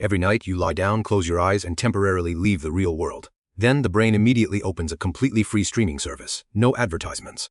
Every night you lie down, close your eyes, and temporarily leave the real world. Then the brain immediately opens a completely free streaming service. No advertisements.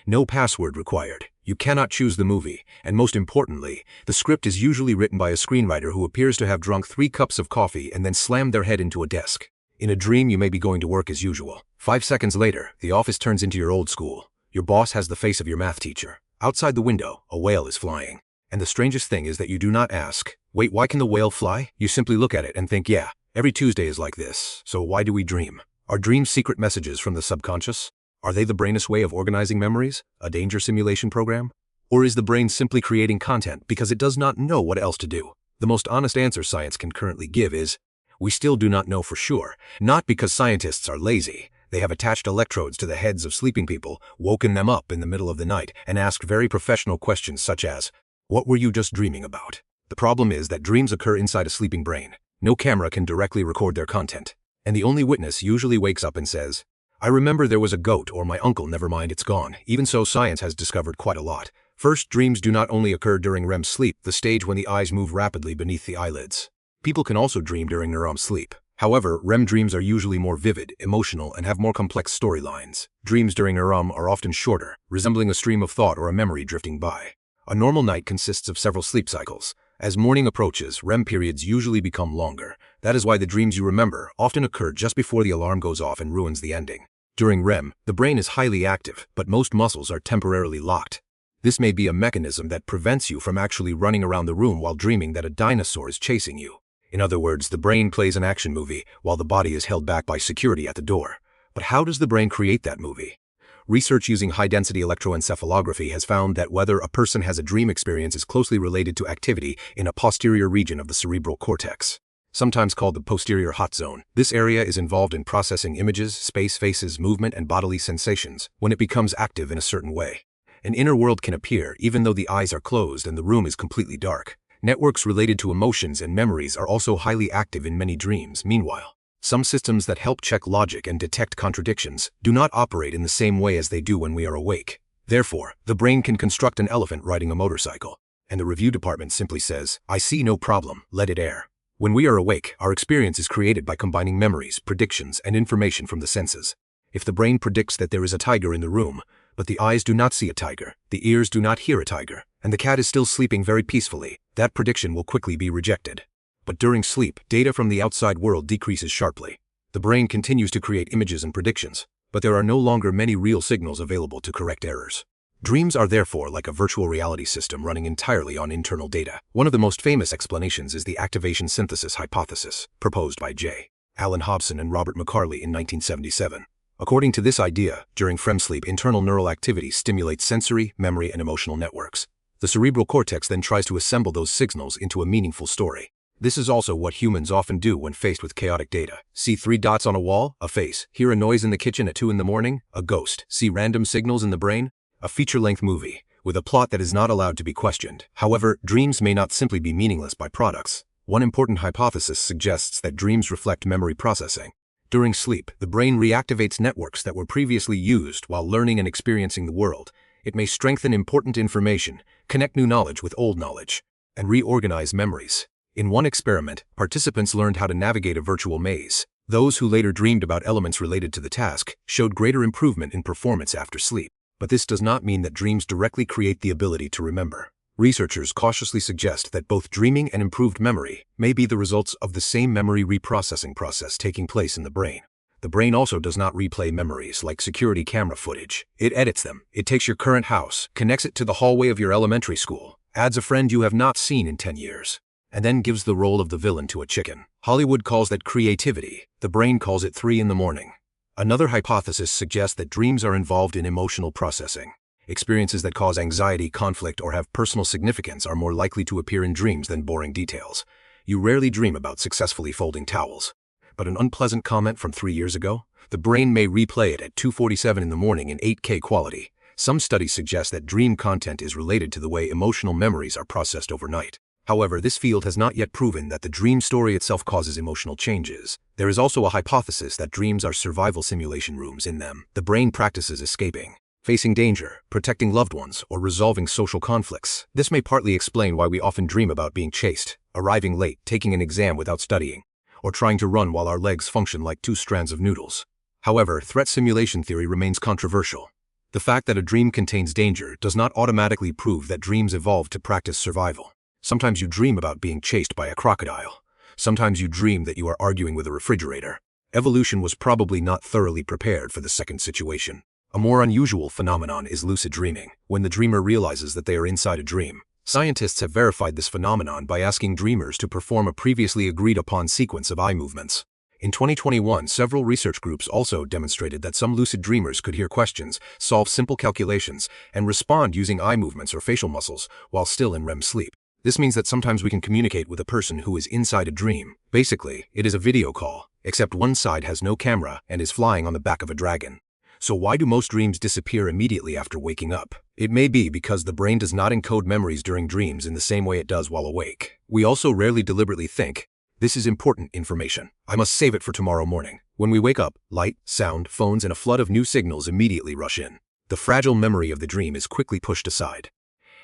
No password required. You cannot choose the movie, and most importantly, the script is usually written by a screenwriter who appears to have drunk 3 cups of coffee and then slammed their head into a desk. In a dream, you may be going to work as usual. 5 seconds later, the office turns into your old school. Your boss has the face of your math teacher. Outside the window, a whale is flying. And the strangest thing is that you do not ask, "Wait, why can the whale fly?" You simply look at it and think, yeah, every Tuesday is like this, so why do we dream? Are dreams secret messages from the subconscious? Are they the brain's way of organizing memories? A danger simulation program? Or is the brain simply creating content because it does not know what else to do? The most honest answer science can currently give is, we still do not know for sure, not because scientists are lazy. They have attached electrodes to the heads of sleeping people, woken them up in the middle of the night, and asked very professional questions such as, "What were you just dreaming about?" The problem is that dreams occur inside a sleeping brain. No camera can directly record their content. And the only witness usually wakes up and says, "I remember there was a goat," or "My uncle, never mind, it's gone." Even so, science has discovered quite a lot. First, dreams do not only occur during REM sleep, the stage when the eyes move rapidly beneath the eyelids. People can also dream during NREM sleep. However, REM dreams are usually more vivid, emotional, and have more complex storylines. Dreams during NREM are often shorter, resembling a stream of thought or a memory drifting by. A normal night consists of several sleep cycles. As morning approaches, REM periods usually become longer. That is why the dreams you remember often occur just before the alarm goes off and ruins the ending. During REM, the brain is highly active, but most muscles are temporarily locked. This may be a mechanism that prevents you from actually running around the room while dreaming that a dinosaur is chasing you. In other words, the brain plays an action movie while the body is held back by security at the door. But how does the brain create that movie? Research using high-density electroencephalography has found that whether a person has a dream experience is closely related to activity in a posterior region of the cerebral cortex, sometimes called the posterior hot zone. This area is involved in processing images, space, faces, movement, and bodily sensations. When it becomes active in a certain way, an inner world can appear even though the eyes are closed and the room is completely dark. Networks related to emotions and memories are also highly active in many dreams. Meanwhile, some systems that help check logic and detect contradictions do not operate in the same way as they do when we are awake. Therefore, the brain can construct an elephant riding a motorcycle, and the review department simply says, "I see no problem, let it air." When we are awake, our experience is created by combining memories, predictions, and information from the senses. If the brain predicts that there is a tiger in the room, but the eyes do not see a tiger, the ears do not hear a tiger, and the cat is still sleeping very peacefully, that prediction will quickly be rejected. But during sleep, data from the outside world decreases sharply. The brain continues to create images and predictions, but there are no longer many real signals available to correct errors. Dreams are therefore like a virtual reality system running entirely on internal data. One of the most famous explanations is the activation synthesis hypothesis, proposed by J. Allen Hobson and Robert McCarley in 1977. According to this idea, during REM sleep, internal neural activity stimulates sensory, memory, and emotional networks. The cerebral cortex then tries to assemble those signals into a meaningful story. This is also what humans often do when faced with chaotic data. See 3 dots on a wall? A face. Hear a noise in the kitchen at 2 in the morning? A ghost. See random signals in the brain? A feature-length movie, with a plot that is not allowed to be questioned. However, dreams may not simply be meaningless byproducts. One important hypothesis suggests that dreams reflect memory processing. During sleep, the brain reactivates networks that were previously used while learning and experiencing the world. It may strengthen important information, connect new knowledge with old knowledge, and reorganize memories. In one experiment, participants learned how to navigate a virtual maze. Those who later dreamed about elements related to the task showed greater improvement in performance after sleep. But this does not mean that dreams directly create the ability to remember. Researchers cautiously suggest that both dreaming and improved memory may be the results of the same memory reprocessing process taking place in the brain. The brain also does not replay memories like security camera footage. It edits them. It takes your current house, connects it to the hallway of your elementary school, adds a friend you have not seen in 10 years, and then gives the role of the villain to a chicken. Hollywood calls that creativity. The brain calls it 3 in the morning. Another hypothesis suggests that dreams are involved in emotional processing. Experiences that cause anxiety, conflict, or have personal significance are more likely to appear in dreams than boring details. You rarely dream about successfully folding towels. But an unpleasant comment from 3 years ago? The brain may replay it at 2:47 in the morning in 8K quality. Some studies suggest that dream content is related to the way emotional memories are processed overnight. However, this field has not yet proven that the dream story itself causes emotional changes. There is also a hypothesis that dreams are survival simulation rooms. In them, the brain practices escaping, facing danger, protecting loved ones, or resolving social conflicts. This may partly explain why we often dream about being chased, arriving late, taking an exam without studying, or trying to run while our legs function like two strands of noodles. However, threat simulation theory remains controversial. The fact that a dream contains danger does not automatically prove that dreams evolved to practice survival. Sometimes you dream about being chased by a crocodile. Sometimes you dream that you are arguing with a refrigerator. Evolution was probably not thoroughly prepared for the second situation. A more unusual phenomenon is lucid dreaming, when the dreamer realizes that they are inside a dream. Scientists have verified this phenomenon by asking dreamers to perform a previously agreed-upon sequence of eye movements. In 2021, several research groups also demonstrated that some lucid dreamers could hear questions, solve simple calculations, and respond using eye movements or facial muscles while still in REM sleep. This means that sometimes we can communicate with a person who is inside a dream. Basically, it is a video call, except one side has no camera and is flying on the back of a dragon. So why do most dreams disappear immediately after waking up? It may be because the brain does not encode memories during dreams in the same way it does while awake. We also rarely deliberately think, "This is important information. I must save it for tomorrow morning." When we wake up, light, sound, phones, and a flood of new signals immediately rush in. The fragile memory of the dream is quickly pushed aside.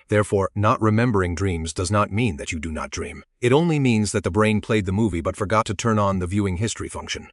Therefore, not remembering dreams does not mean that you do not dream. It only means that the brain played the movie but forgot to turn on the viewing history function.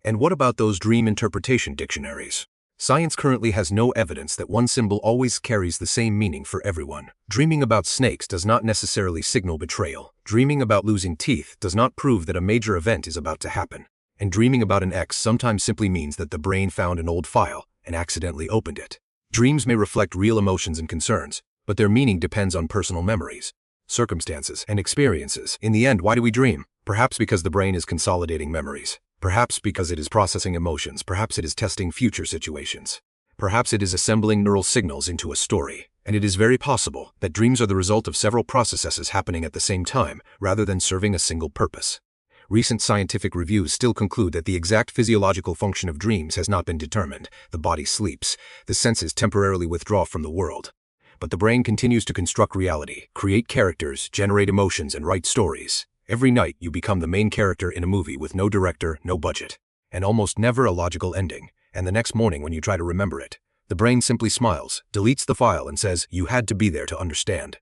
And what about those dream interpretation dictionaries? Science currently has no evidence that one symbol always carries the same meaning for everyone. Dreaming about snakes does not necessarily signal betrayal. Dreaming about losing teeth does not prove that a major event is about to happen. And dreaming about an ex sometimes simply means that the brain found an old file and accidentally opened it. Dreams may reflect real emotions and concerns, but their meaning depends on personal memories, circumstances, and experiences. In the end, why do we dream? Perhaps because the brain is consolidating memories. Perhaps because it is processing emotions. Perhaps it is testing future situations. Perhaps it is assembling neural signals into a story. And it is very possible that dreams are the result of several processes happening at the same time, rather than serving a single purpose. Recent scientific reviews still conclude that the exact physiological function of dreams has not been determined. The body sleeps. The senses temporarily withdraw from the world. But the brain continues to construct reality, create characters, generate emotions, and write stories. Every night you become the main character in a movie with no director, no budget, and almost never a logical ending. And the next morning when you try to remember it, the brain simply smiles, deletes the file, and says, "You had to be there to understand."